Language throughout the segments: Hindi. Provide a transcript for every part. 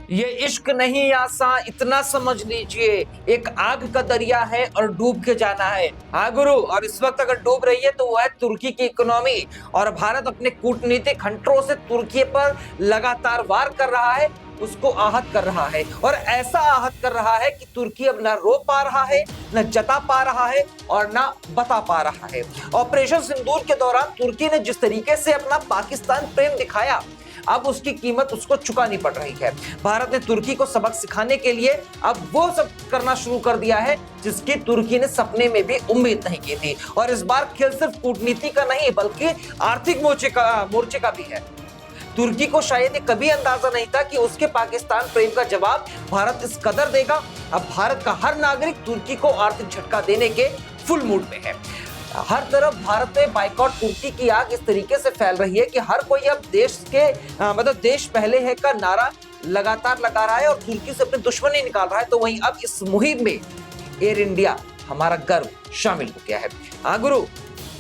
ये इश्क नहीं आसान, इतना समझ लीजिए, एक आग का दरिया है और डूब के जाना है। हाँ गुरु, और इस वक्त अगर डूब रही है तो वो है तुर्की की इकोनॉमी। और भारत अपने कूटनीतिक खंडरों से तुर्की पर लगातार वार कर रहा है, उसको आहत कर रहा है, और ऐसा आहत कर रहा है कि तुर्की अब ना रो पा रहा है, न जता पा रहा है और ना बता पा रहा है। ऑपरेशन सिंदूर के दौरान तुर्की ने जिस तरीके से अपना पाकिस्तान प्रेम दिखाया, अब उसकी कीमत उसको चुकानी पड़ रही है। भारत ने तुर्की को सबक सिखाने के लिए अब वो सब करना शुरू कर दिया है जिसकी तुर्की ने सपने में भी उम्मीद नहीं की थी। और इस बार खेल सिर्फ कूटनीति का नहीं बल्कि आर्थिक मोर्चे का भी है। तुर्की को शायद ये कभी अंदाजा नहीं था कि उसके पाकिस्तान प्रेम का जवाब भारत इस कदर देगा। अब भारत का हर नागरिक तुर्की को आर्थिक झटका देने के फुल मूड में है। हर तरफ भारत में बाइकॉट तुर्की की आग इस तरीके से फैल रही है कि हर कोई अब देश के देश पहले है का नारा लगातार लगा रहा है और तुर्की से अपनी दुश्मनी निकाल रहा है। तो वहीं अब इस मुहिम में एयर इंडिया हमारा गर्व शामिल हो गया है। हाँ गुरु,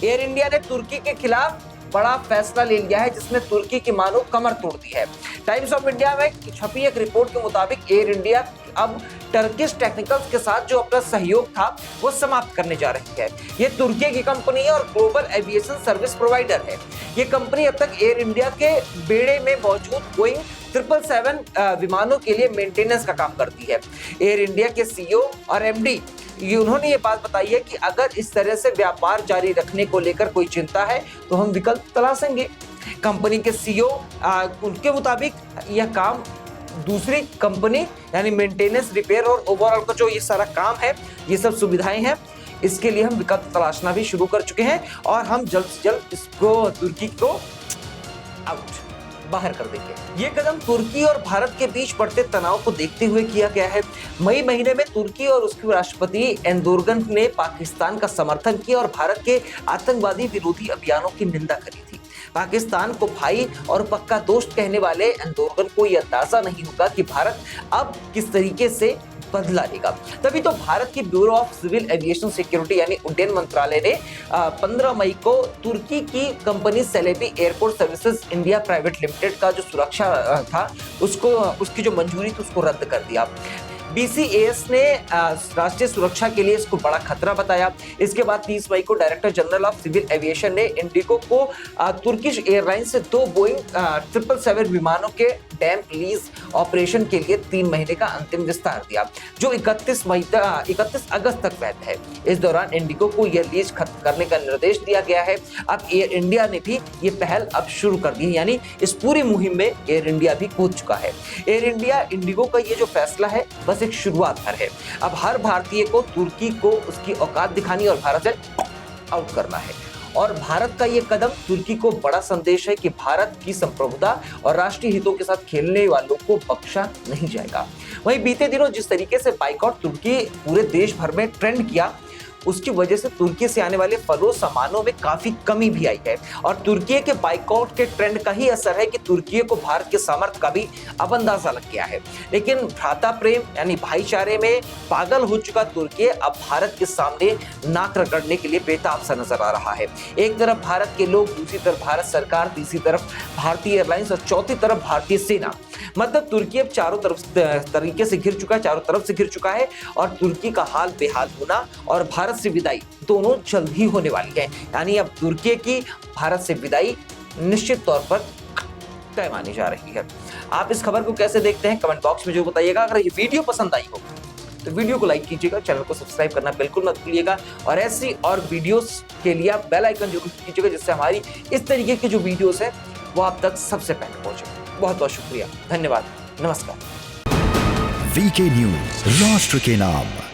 एयर इंडिया ने तुर्की के खिलाफ बड़ा फैसला ले लिया है जिसने तुर्की की मानो कमर तोड़ दी है। टाइम्स ऑफ इंडिया में छपी एक रिपोर्ट के मुताबिक एयर इंडिया अब टर्किश टेक्निकल्स के साथ जो अपना सहयोग था वो समाप्त करने जा रही है। ये तुर्की की कंपनी है और ग्लोबल एविएशन सर्विस प्रोवाइडर है। ये कंपनी अब तक एयर इंडिया के बेड़े में मौजूद बोइंग 777 विमानों के लिए मेंटेनेंस का काम करती है। एयर इंडिया के सीईओ और एमडी उन्होंने ये बात बताई है कि अगर इस तरह से व्यापार जारी रखने को लेकर कोई चिंता है तो हम विकल्प तलाशेंगे। कंपनी के सीईओ उनके मुताबिक यह काम दूसरी कंपनी यानी मेंटेनेंस, रिपेयर और ओवरऑल का जो ये सारा काम है, ये सब सुविधाएं हैं, इसके लिए हम विकल्प तलाशना भी शुरू कर चुके हैं और हम जल्द से जल्द इसको तुर्की को आउट बाहर कर देंगे। ये कदम तुर्की और भारत के बीच बढ़ते तनाव को देखते हुए किया गया है। मई महीने में तुर्की और उसके राष्ट्रपति एर्दोगन ने पाकिस्तान का समर्थन किया और भारत के आतंकवादी विरोधी अभियानों की निंदा करी थी। पाकिस्तान को भाई और पक्का दोस्त कहने वाले एर्दोगन को यह अंदाजा नहीं होगा कि भारत अब किस तरीके से बदला लेगा। तभी तो भारत की bureau of civil aviation security यानी उड्डयन मंत्रालय ने 15 मई को तुर्की की company Celebi airport services India private limited का जो सुरक्षा था उसकी जो मंजूरी थी उसको रद्द कर दिया। BCAS ने राष्ट्रीय सुरक्षा के लिए इसको बड़ा खतरा बताया। इसके बाद 30 मई को director general of civil aviation ने इंडिगो को तुर्किश एयरलाइंस से 2 बोइंग 777 विमानों के डैम्प लीज ऑपरेशन के लिए 3 महीने का अंतिम विस्तार दिया, जो 31 अगस्त तक वैध है। इस दौरान इंडिगो को यह लीज खत्म करने का निर्देश दिया गया है। अब एयर इंडिया ने भी ये पहल अब शुरू कर दी है, यानी इस पूरी मुहिम में एयर इंडिया भी कूद चुका है। एयर इंडिया इंडिगो का ये जो फैसला है बस एक शुरुआत भर है। अब हर भारतीय को तुर्की को उसकी औकात दिखानी और भारत से आउट करना है। और भारत का ये कदम तुर्की को बड़ा संदेश है कि भारत की संप्रभुता और राष्ट्रीय हितों के साथ खेलने वालों को बख्शा नहीं जाएगा। वहीं बीते दिनों जिस तरीके से बाइकॉट तुर्की पूरे देश भर में ट्रेंड किया, उसकी वजह से तुर्की से आने वाले फलों सामानों में काफी कमी भी आई है। और तुर्की के बाइकआउट के ट्रेंड का ही असर है कि तुर्की को भारत के सामर्थ्य का भी अब अंदाजा लग गया है। लेकिन भ्राता प्रेम यानी भाईचारे में पागल हो चुका तुर्की अब भारत के सामने नाक रगड़ने के लिए बेताब सा नजर आ रहा है। एक तरफ भारत के लोग, दूसरी तरफ भारत सरकार, तीसरी तरफ भारतीय एयरलाइंस और चौथी तरफ भारतीय सेना। मतलब तुर्की अब चारों तरीके से घिर चुका है, चारों तरफ से घिर चुका है और तुर्की का हाल बेहाल होना और भारत से विदाई दोनों जल्द ही होने वाली है। यानी अब तुर्की की भारत से विदाई निश्चित तौर पर तय मानी जा रही है। आप इस खबर को कैसे देखते हैं कमेंट बॉक्स में जो बताइएगा। अगर ये वीडियो पसंद आई हो तो वीडियो को लाइक कीजिएगा, चैनल को सब्सक्राइब करना बिल्कुल मत भूलिएगा और ऐसी और वीडियोस के लिए आप बेल आइकन जरूर कीजिएगा जिससे हमारी इस तरीके की जो वीडियोस है वो आप तक सबसे पहले पहुंचे। बहुत बहुत शुक्रिया, धन्यवाद, नमस्कार। वीके न्यूज, राष्ट्र के नाम।